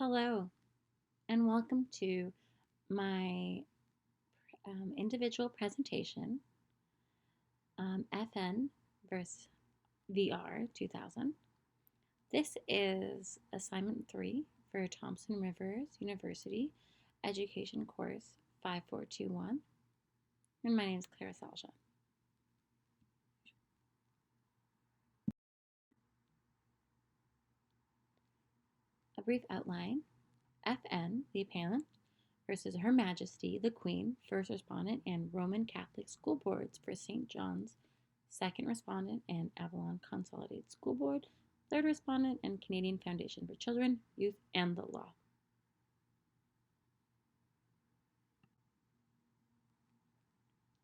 Hello, and welcome to my individual presentation, FN versus VR 2000. This is assignment 3 for Thompson Rivers University Education Course 5421, and my name is Clara Salja. A brief outline. FN, the appellant, versus Her Majesty, the Queen, first respondent, and Roman Catholic School Boards for St. John's, second respondent, and Avalon Consolidated School Board, third respondent, and Canadian Foundation for Children, Youth, and the Law.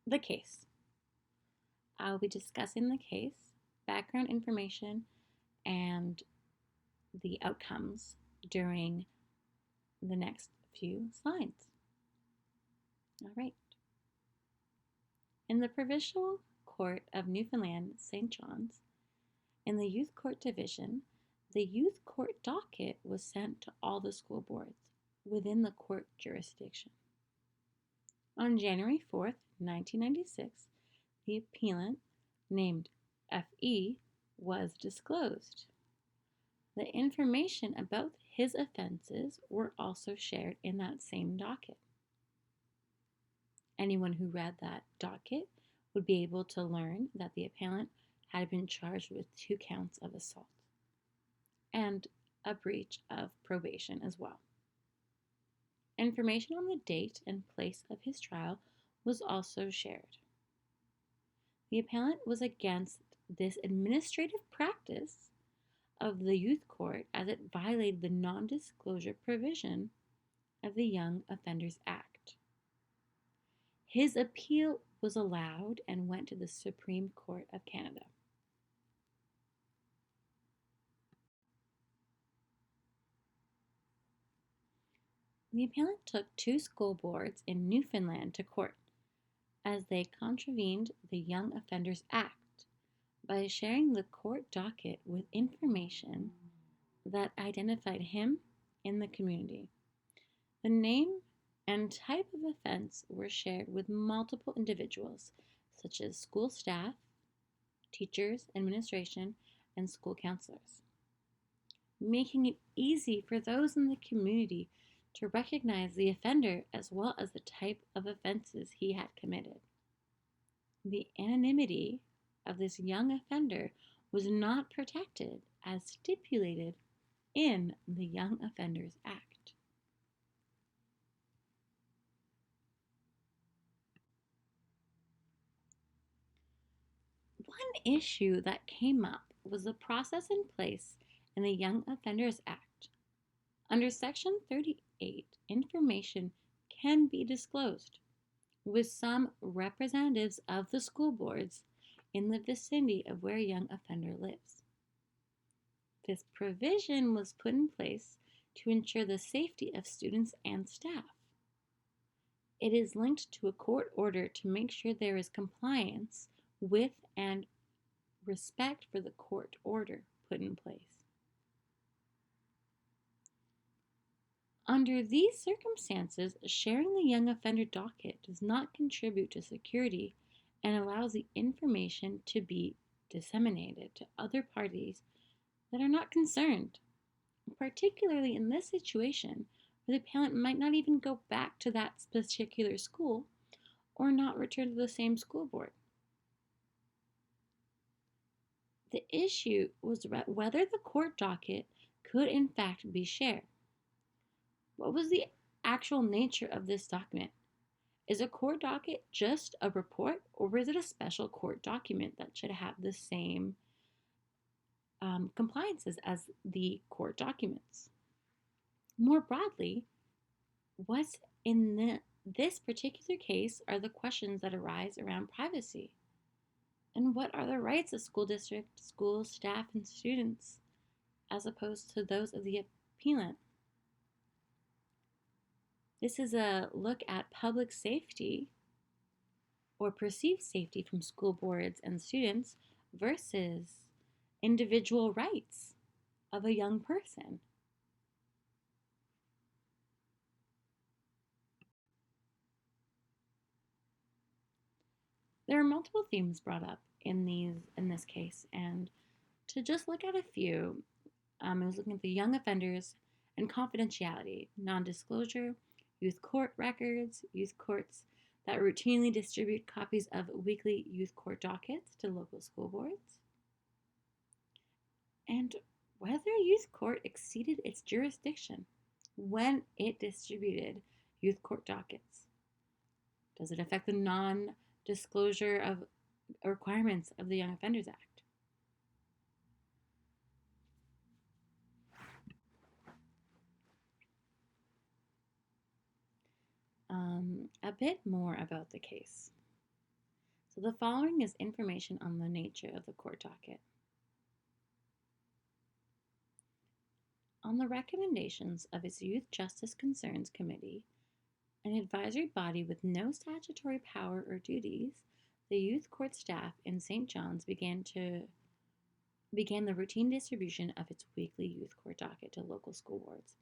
The case. I'll be discussing the case, background information, and the outcomes during the next few slides. All right. In the Provincial Court of Newfoundland, St. John's, in the Youth Court Division, the Youth Court docket was sent to all the school boards within the court jurisdiction. On January 4th, 1996, the appellant, named F.E., was disclosed. The information about his offenses were also shared in that same docket. Anyone who read that docket would be able to learn that the appellant had been charged with 2 counts of assault and a breach of probation as well. Information on the date and place of his trial was also shared. The appellant was against this administrative practice of the youth court as it violated the non-disclosure provision of the Young Offenders Act. His appeal was allowed and went to the Supreme Court of Canada. The appellant took 2 school boards in Newfoundland to court as they contravened the Young Offenders Act by sharing the court docket with information that identified him in the community. The name and type of offense were shared with multiple individuals, such as school staff, teachers, administration, and school counselors, making it easy for those in the community to recognize the offender as well as the type of offenses he had committed. The anonymity of this young offender was not protected as stipulated in the Young Offenders Act. One issue that came up was the process in place in the Young Offenders Act. Under Section 38, information can be disclosed, with some representatives of the school boards in the vicinity of where a young offender lives. This provision was put in place to ensure the safety of students and staff. It is linked to a court order to make sure there is compliance with and respect for the court order put in place. Under these circumstances, sharing the young offender docket does not contribute to security and allows the information to be disseminated to other parties that are not concerned, particularly in this situation where the appellant might not even go back to that particular school or not return to the same school board. The issue was whether the court docket could in fact be shared. What was the actual nature of this document? Is a court docket just a report, or is it a special court document that should have the same compliances as the court documents? More broadly, what's in this particular case are the questions that arise around privacy. And what are the rights of school district, school staff, and students as opposed to those of the appellant? This is a look at public safety or perceived safety from school boards and students versus individual rights of a young person. There are multiple themes brought up in this case, and to just look at a few, I was looking at the young offenders and confidentiality, non-disclosure, youth court records, youth courts that routinely distribute copies of weekly youth court dockets to local school boards, and whether youth court exceeded its jurisdiction when it distributed youth court dockets. Does it affect the non-disclosure of requirements of the Young Offenders Act? A bit more about the case. So the following is information on the nature of the court docket. On the recommendations of its Youth Justice Concerns Committee, an advisory body with no statutory power or duties, the youth court staff in St. John's began the routine distribution of its weekly youth court docket to local school boards.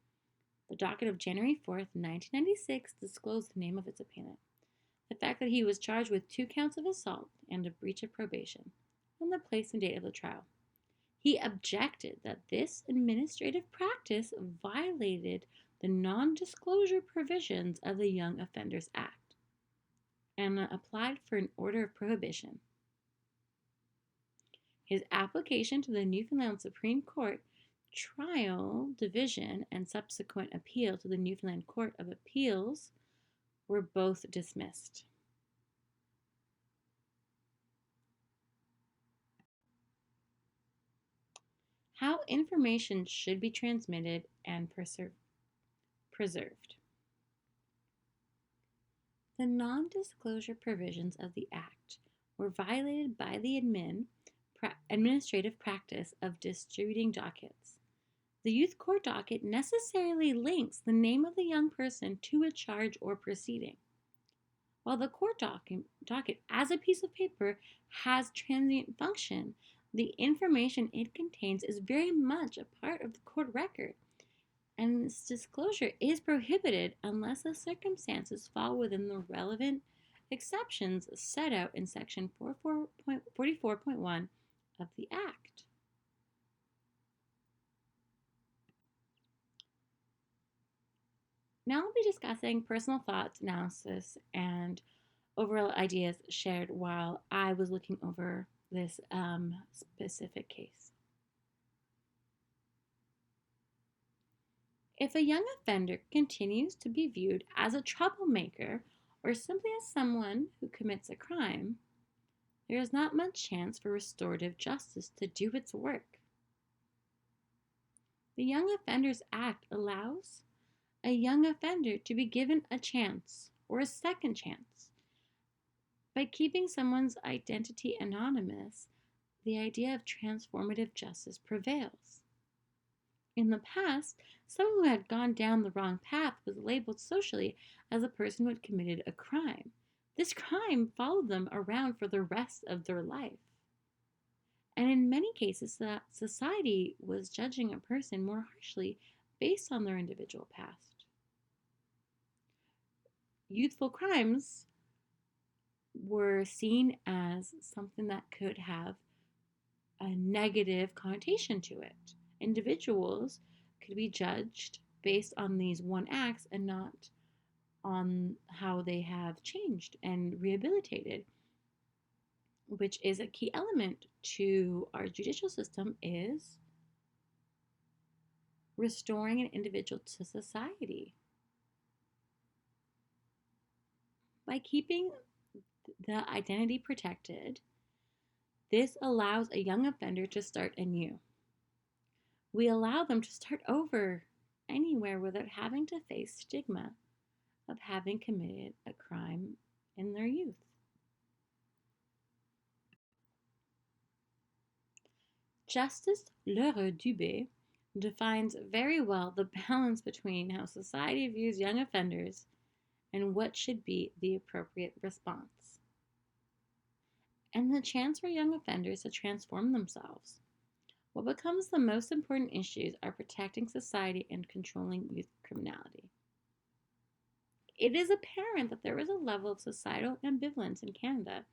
The docket of January 4th, 1996 disclosed the name of its appellant, the fact that he was charged with 2 counts of assault and a breach of probation, and the place and date of the trial. He objected that this administrative practice violated the non-disclosure provisions of the Young Offenders Act and applied for an order of prohibition. His application to the Newfoundland Supreme Court Trial Division and subsequent appeal to the Newfoundland Court of Appeals were both dismissed. How information should be transmitted and preserved. The non-disclosure provisions of the Act were violated by the administrative practice of distributing dockets. The youth court docket necessarily links the name of the young person to a charge or proceeding. While the court docket as a piece of paper has transient function, the information it contains is very much a part of the court record, and its disclosure is prohibited unless the circumstances fall within the relevant exceptions set out in Section 44.1 of the Act. Now I'll be discussing personal thoughts, analysis, and overall ideas shared while I was looking over this specific case. If a young offender continues to be viewed as a troublemaker or simply as someone who commits a crime, there is not much chance for restorative justice to do its work. The Young Offenders Act allows a young offender to be given a chance or a second chance. By keeping someone's identity anonymous, the idea of transformative justice prevails. In the past, someone who had gone down the wrong path was labeled socially as a person who had committed a crime. This crime followed them around for the rest of their life. And in many cases, society was judging a person more harshly based on their individual past. Youthful crimes were seen as something that could have a negative connotation to it. Individuals could be judged based on these one acts and not on how they have changed and rehabilitated, which is a key element to our judicial system, is restoring an individual to society. By keeping the identity protected, this allows a young offender to start anew. We allow them to start over anywhere without having to face stigma of having committed a crime in their youth. Justice Laure Dubé defines very well the balance between how society views young offenders and what should be the appropriate response, and the chance for young offenders to transform themselves. What becomes the most important issues are protecting society and controlling youth criminality. It is apparent that there is a level of societal ambivalence in Canada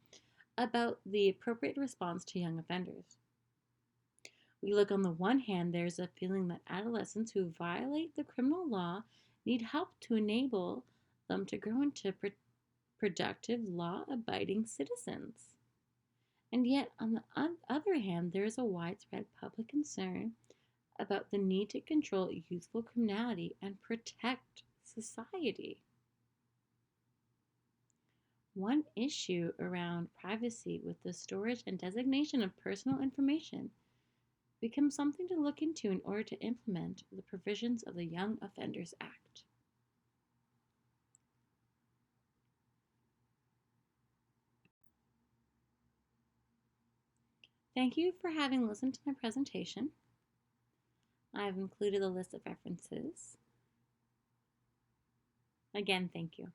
about the appropriate response to young offenders. We look on the one hand, there's a feeling that adolescents who violate the criminal law need help to enable them to grow into productive, law abiding citizens. And yet, on the other hand, there is a widespread public concern about the need to control youthful criminality and protect society. One issue around privacy with the storage and designation of personal information becomes something to look into in order to implement the provisions of the Young Offenders Act. Thank you for having listened to my presentation. I've included a list of references. Again, thank you.